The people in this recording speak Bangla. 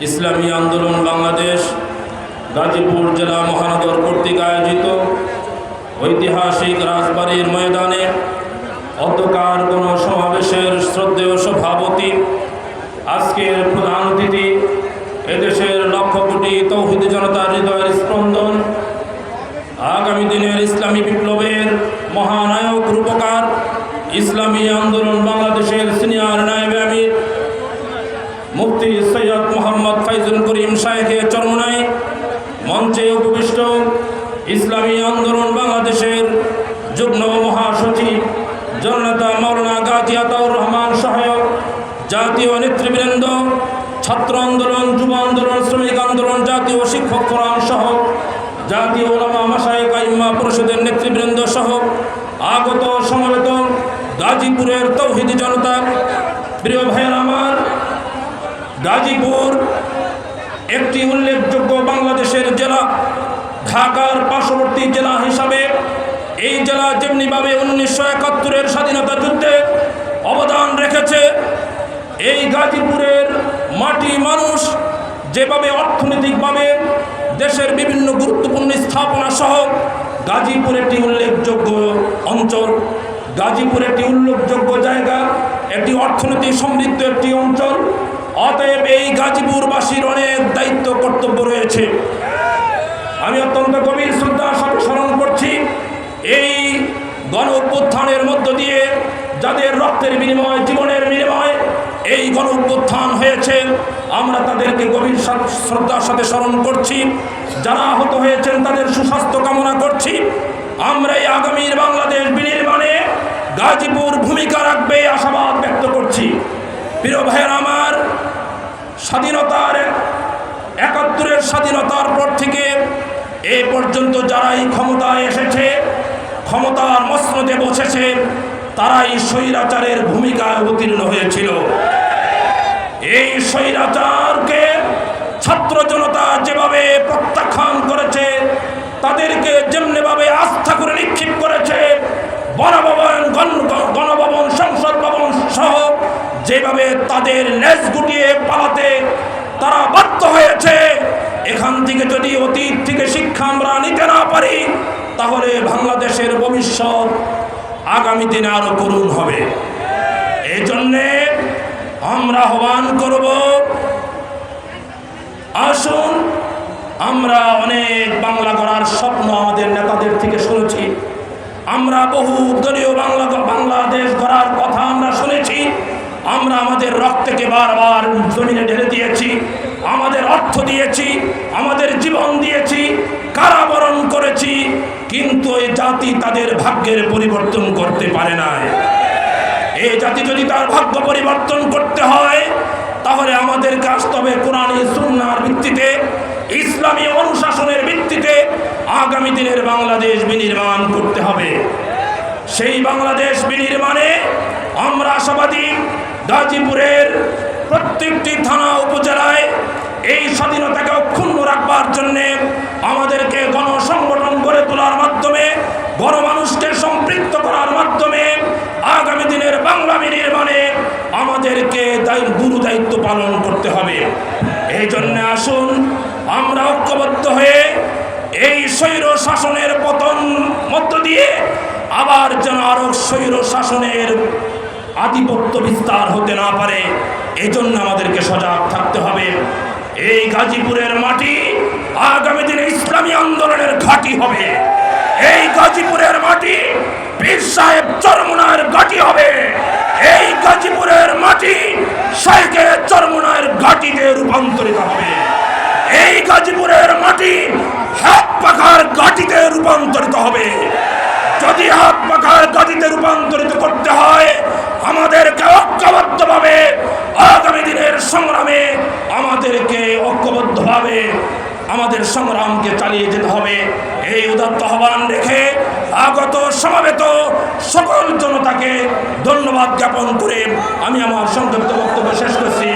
ইসলামী আন্দোলন বাংলাদেশ গাজীপুর জেলা মহানগর কর্তৃক আয়োজিত ঐতিহাসিক রাজবাড়ির ময়দানে অধ্যকার গণসমাবেশের শ্রদ্ধেয় সভাপতি, আজকের প্রধান অতিথি, এদেশের লক্ষ কোটি তৌহিদি জনতার হৃদয়ের স্পন্দন, আগামী দিনের ইসলামী বিপ্লবের মহানায়ক রূপকার, ইসলামী আন্দোলন বাংলাদেশের সিনিয়র নায়েবে আমির মুফতি সৈয়দ মোহাম্মদ ফাইজুল করিম সাহেবের চরমনায় মঞ্চে উপবিষ্ট ইসলামী আন্দোলন বাংলাদেশের যুগ্ম মহাসচিব জননেতা মাওলানা গাজী আতাউর রহমান সহায়ক, জাতীয় নেতৃবৃন্দ, ছাত্র আন্দোলন, যুব আন্দোলন, শ্রমিক আন্দোলন, জাতীয় শিক্ষক ফোরাম সহ জাতীয় ওলামা মাশায়েখ আইম্মা পরিষদের নেতৃবৃন্দ সহ আগত সমবেত গাজীপুরের তৌহিদি জনতা, প্রিয় ভাইয়ের আমার, গাজীপুর একটি উল্লেখযোগ্য বাংলাদেশের জেলা। ঢাকার পার্শ্ববর্তী জেলা হিসাবে এই জেলা যেমনিভাবে 1971-এর স্বাধীনতা যুদ্ধে অবদান রেখেছে, এই গাজীপুরের মাটি মানুষ যেভাবে অর্থনৈতিকভাবে দেশের বিভিন্ন গুরুত্বপূর্ণ স্থাপনা সহ গাজীপুর একটি উল্লেখযোগ্য অঞ্চল, গাজীপুর একটি উল্লেখযোগ্য জায়গা, একটি অর্থনৈতিক সমৃদ্ধ একটি অঞ্চল। অতএব এই গাজীপুরবাসীর অনেক দায়িত্ব কর্তব্য রয়েছে। আমি অত্যন্ত গভীর শ্রদ্ধার সাথে স্মরণ করছি এই গণ অভ্যুত্থানের মধ্য দিয়ে যাদের রক্তের বিনিময়, জীবনের বিনিময় এই গণ অভ্যুত্থান হয়েছে, আমরা তাদেরকে গভীর শ্রদ্ধার সাথে স্মরণ করছি। যারা আহত হয়েছেন তাদের সুস্বাস্থ্য কামনা করছি। আমরা এই আগামীর বাংলাদেশ বিনির্মাণে গাজীপুর ভূমিকা রাখবে আশাবাদ ব্যক্ত করছি। প্রিয় ভাইয়ের আমার, স্বাধীনতার 71-এর স্বাধীনতার পর থেকে এ পর্যন্ত যারাই ক্ষমতায় এসেছে, ক্ষমতার মসনদে বসেছে, তারাই স্বৈরাচারের ভূমিকায় অবতীর্ণ হয়েছিল। এই স্বৈরাচারকে ছাত্র জনতা যেভাবে প্রত্যাখ্যান করেছে, তাদেরকে যেমনিভাবে আস্থা করে নিক্ষেপ করেছে, গণভবন, সংসদ ভবন সহ যেভাবে তাদের লেজ গুটিয়ে পালাতে তারা বাধ্য হয়েছে, এখান থেকে যদি অতীত থেকে শিক্ষা আমরা নিতে না পারি, তাহলে বাংলাদেশের ভবিষ্যৎ আগামী দিনে আরো করুণ হবে। এই জন্যে আমরা আহ্বান করব, আসুন আমরা অনেক বাংলা গড়ার স্বপ্ন আমাদের নেতাদের থেকে শুনেছি, আমরা বহু দলীয় বাংলাদেশ গড়ার কথা আমরা শুনেছি, আমরা আমাদের রক্তকে বারবার জমিনে ঢেলে দিয়েছি, আমাদের অর্থ দিয়েছি, আমাদের জীবন দিয়েছি, কারাবরণ করেছি, কিন্তু এই জাতি তাদের ভাগ্যের পরিবর্তন করতে পারে না। এই জাতি যদি তার ভাগ্য পরিবর্তন করতে হয়, তাহলে আমাদেরকে আসতে হবে কোরআন সুন্নাহর ভিত্তিতে, ইসলামী অনুশাসনের ভিত্তিতে আগামী দিনের বাংলাদেশ বিনির্মাণ করতে হবে। সেই বাংলাদেশ বিনির্মাণে আমরা আশাবাদী। গাজীপুরের প্রত্যেকটি থানা উপজেলায় এই স্বাধীনতাকে অক্ষুণ্ণ রাখবার জন্যে আমাদেরকে গণসংগঠন গড়ে তোলার মাধ্যমে, গণমানুষকে সম্পৃক্ত করার মাধ্যমে আগামী দিনের বাংলা বিনির্মাণে আমাদেরকে গুরু দায়িত্ব পালন করতে হবে। এই জন্য আসুন আমরা ঐক্যবদ্ধ হয়ে এই স্বৈর শাসনের পতন মধ্য দিয়ে আবার যেন আরো স্বৈর শাসনের আধিপত্য বিস্তার হতে না পারে, এজন্য আমাদেরকে সজাগ থাকতে হবে। এই গাজীপুরের মাটি আগামী দিনে ইসলামী আন্দোলনের ঘাঁটি হবে। এই গাজীপুরের মাটি পীর সাহেব চরমনায়ের ঘাঁটি হবে। এই গাজীপুরের মাটি শাইখে চরমনায়ের ঘাঁটিতে রূপান্তরিত হবে। এই গাজীপুরের মাটি হাত পাখার ঘাঁটিতে রূপান্তরিত হবে। যদি হাত পাখার ঘাঁটিতে রূপান্তরিত করতে হয়, আমাদেরকে ঐক্যবদ্ধভাবে আগামী দিনের সংগ্রামে আমাদেরকে ঐক্যবদ্ধভাবে আমাদের সংগ্রামকে চালিয়ে যেতে হবে। এই উদাত্ত আহ্বান রেখে আগত সমাবেত সকল জনতাকে ধন্যবাদ জ্ঞাপন করে আমি আমার সংক্ষিপ্ত বক্তব্য শেষ করছি।